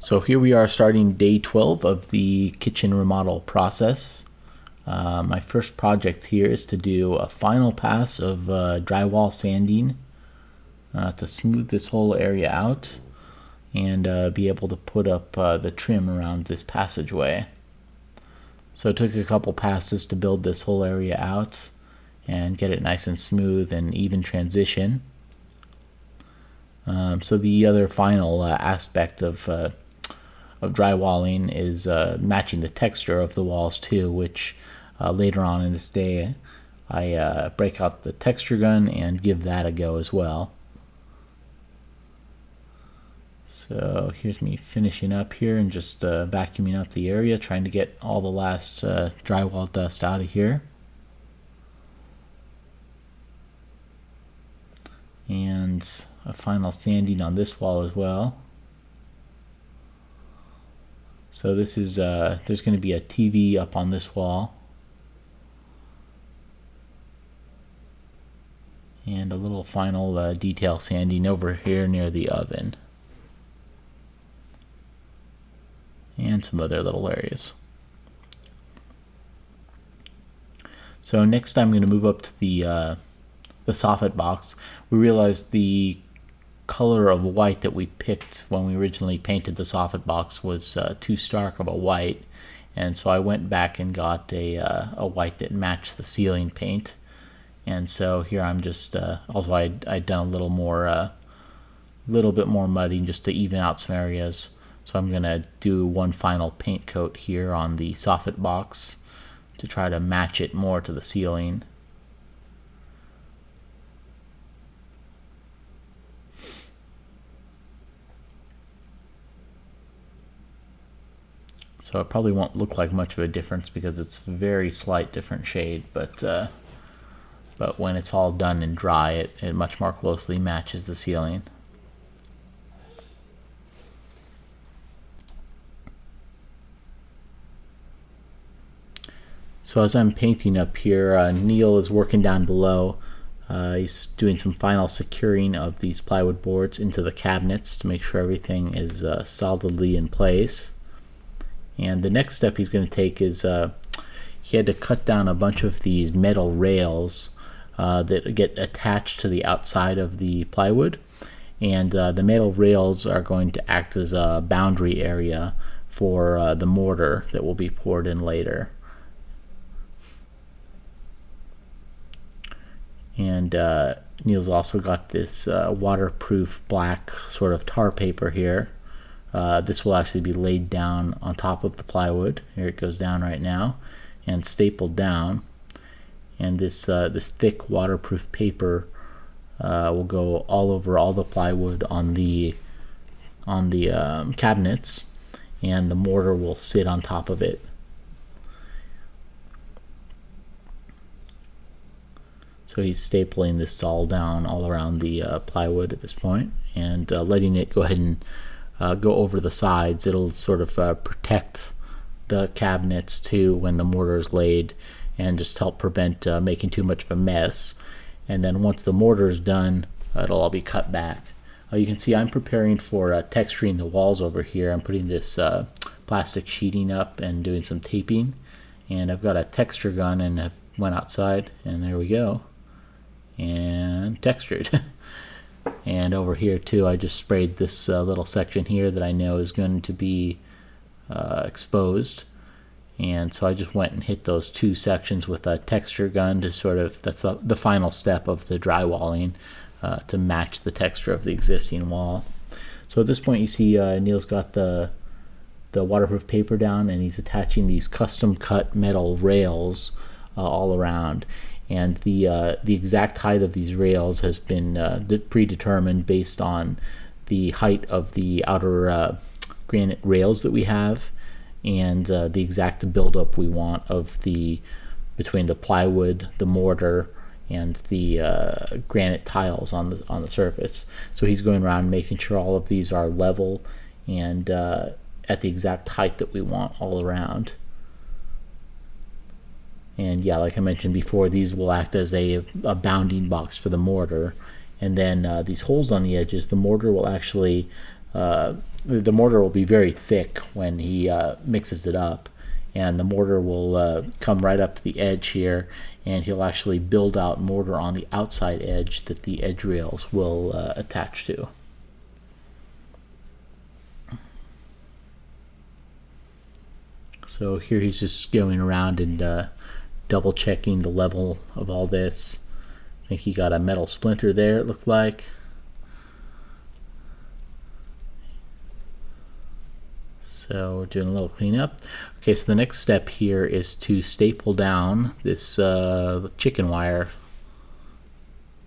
So here we are starting day 12 of the kitchen remodel process. My first project here is to do a final pass of drywall sanding to smooth this whole area out and be able to put up the trim around this passageway. So it took a couple passes to build this whole area out and get it nice and smooth and even transition. So the other final aspect of drywalling is matching the texture of the walls too, which later on in this day I break out the texture gun and give that a go as well. So here's me finishing up here and just vacuuming up the area, trying to get all the last drywall dust out of here. And a final sanding on this wall as well. So this is there's going to be a TV up on this wall, and a little final detail sanding over here near the oven, and some other little areas. So next I'm going to move up to the soffit box. We realized the color of white that we picked when we originally painted the soffit box was too stark of a white, and so I went back and got a white that matched the ceiling paint. And so here I'm just also I'd done a little bit more mudding just to even out some areas. So I'm gonna do one final paint coat here on the soffit box to try to match it more to the ceiling. So it probably won't look like much of a difference because it's a very slight different shade, but when it's all done and dry, it much more closely matches the ceiling. So as I'm painting up here, Neil is working down below. He's doing some final securing of these plywood boards into the cabinets to make sure everything is solidly in place. And the next step he's going to take is he had to cut down a bunch of these metal rails that get attached to the outside of the plywood, and the metal rails are going to act as a boundary area for the mortar that will be poured in later. And Neil's also got this waterproof black sort of tar paper here. This will actually be laid down on top of the plywood. Here it goes down right now and stapled down. And this thick waterproof paper will go all over all the plywood on the cabinets, and the mortar will sit on top of it. So he's stapling this all down all around the plywood at this point, and letting it go ahead and go over the sides. It'll sort of protect the cabinets too when the mortar is laid, and just help prevent making too much of a mess. And then once the mortar is done, it'll all be cut back. You can see I'm preparing for texturing the walls over here. I'm putting this plastic sheeting up and doing some taping, and I've got a texture gun, and I went outside and there we go, and textured. And over here too, I just sprayed this little section here that I know is going to be exposed, and so I just went and hit those two sections with a texture gun to sort of, that's the final step of the drywalling, to match the texture of the existing wall. So at this point you see Neil's got the waterproof paper down, and he's attaching these custom cut metal rails all around. And the exact height of these rails has been predetermined based on the height of the outer granite rails that we have, and the exact buildup we want of between the plywood, the mortar, and the granite tiles on the surface. So he's going around making sure all of these are level and at the exact height that we want all around. And yeah, like I mentioned before, these will act as a bounding box for the mortar. And then these holes on the edges, the mortar will actually the mortar will be very thick when he mixes it up, and the mortar will come right up to the edge here, and he'll actually build out mortar on the outside edge that the edge rails will attach to. So here he's just going around and double checking the level of all this. I think he got a metal splinter there, it looked like. So we're doing a little cleanup. Okay, so the next step here is to staple down this chicken wire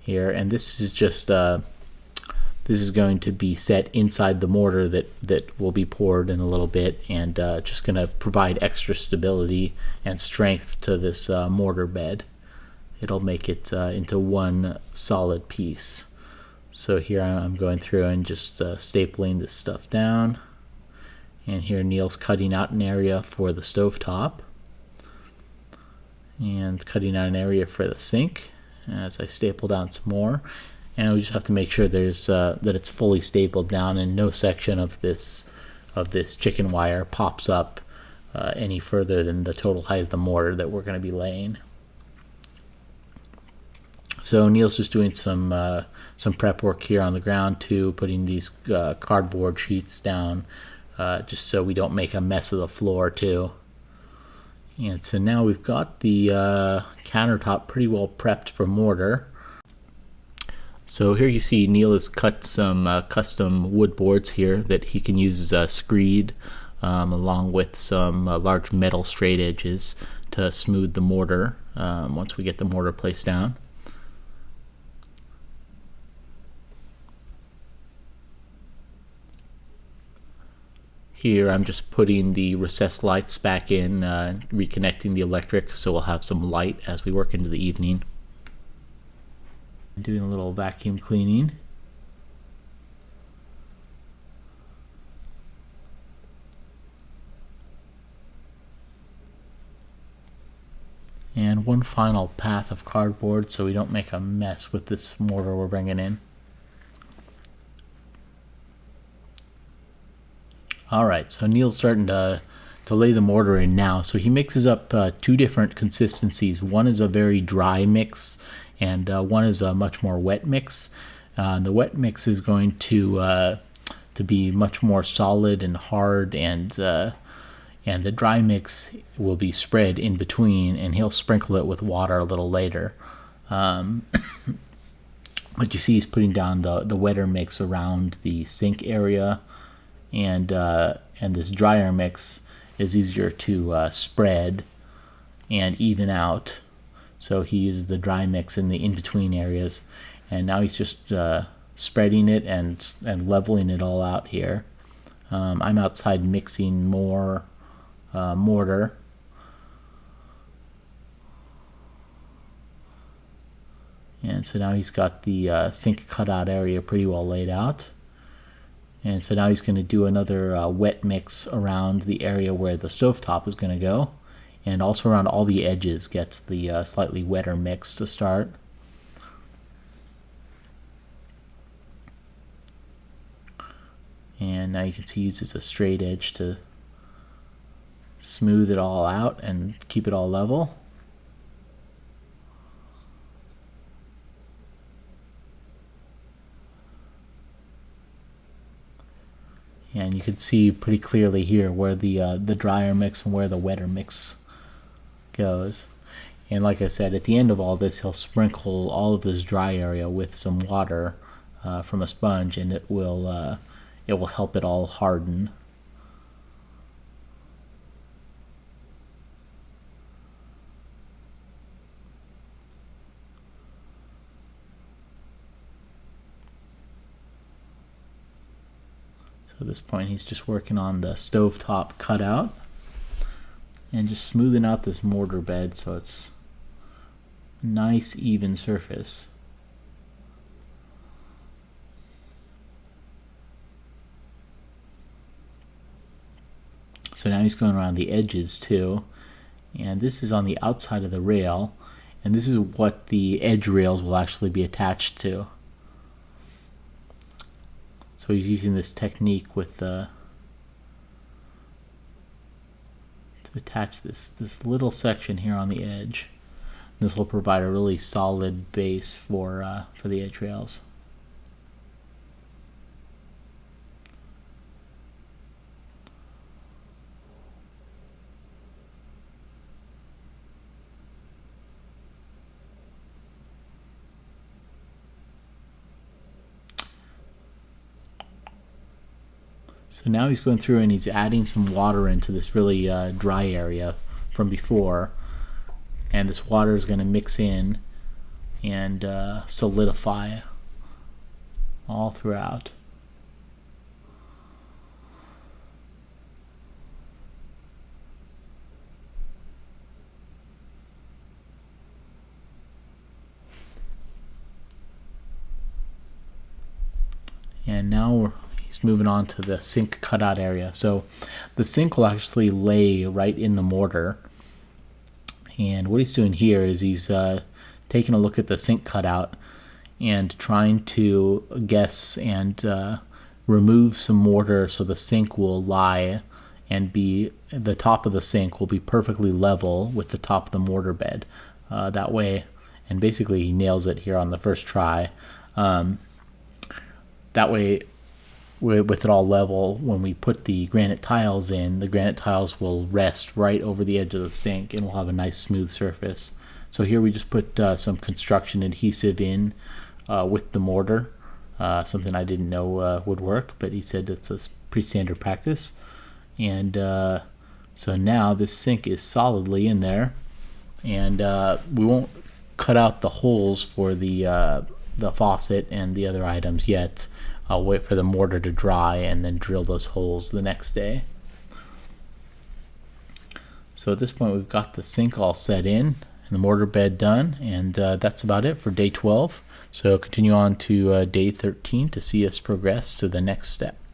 here, and this is just this is going to be set inside the mortar that will be poured in a little bit, and just going to provide extra stability and strength to this mortar bed. It'll make it into one solid piece. So here I'm going through and just stapling this stuff down. And here Neil's cutting out an area for the stovetop and cutting out an area for the sink as I staple down some more. And we just have to make sure there's that it's fully stapled down and no section of this chicken wire pops up any further than the total height of the mortar that we're going to be laying. So Neil's just doing some prep work here on the ground too, putting these cardboard sheets down. Just so we don't make a mess of the floor too. And so now we've got the countertop pretty well prepped for mortar. So here you see Neil has cut some custom wood boards here that he can use as a screed, along with some large metal straight edges to smooth the mortar once we get the mortar placed down. Here I'm just putting the recessed lights back in, reconnecting the electric so we'll have some light as we work into the evening. Doing a little vacuum cleaning. And one final path of cardboard so we don't make a mess with this mortar we're bringing in. Alright, so Neil's starting to lay the mortar in now. So he mixes up two different consistencies. One is a very dry mix, and one is a much more wet mix. The wet mix is going to be much more solid and hard, and the dry mix will be spread in between, and he'll sprinkle it with water a little later. But you see he's putting down the wetter mix around the sink area, and this drier mix is easier to spread and even out. So he used the dry mix in the in-between areas, and now he's just spreading it and leveling it all out here. I'm outside mixing more mortar. And so now he's got the sink cutout area pretty well laid out. And so now he's going to do another wet mix around the area where the stovetop is going to go, and also around all the edges gets the slightly wetter mix to start. And now you can see he uses a straight edge to smooth it all out and keep it all level. And you can see pretty clearly here where the drier mix and where the wetter mix goes. And like I said, at the end of all this, he'll sprinkle all of this dry area with some water from a sponge, and it will help it all harden. So at this point he's just working on the stovetop cutout and just smoothing out this mortar bed so it's a nice even surface. So now he's going around the edges too, and this is on the outside of the rail, and this is what the edge rails will actually be attached to. So So he's using this technique with the to attach this little section here on the edge. This will provide a really solid base for the edge rails. So now he's going through and he's adding some water into this really dry area from before, and this water is going to mix in and solidify all throughout. And now he's moving on to the sink cutout area. So the sink will actually lay right in the mortar. And what he's doing here is he's taking a look at the sink cutout and trying to guess and remove some mortar so the sink will lie and the top of the sink will be perfectly level with the top of the mortar bed. That way, and basically he nails it here on the first try. That way, with it all level, when we put the granite tiles in, the granite tiles will rest right over the edge of the sink and we'll have a nice smooth surface. So here we just put some construction adhesive in with the mortar, something I didn't know would work, but he said it's a pretty standard practice. And so now this sink is solidly in there, and we won't cut out the holes for the faucet and the other items yet. I'll wait for the mortar to dry and then drill those holes the next day. So at this point we've got the sink all set in and the mortar bed done, and that's about it for day 12. So continue on to day 13 to see us progress to the next step.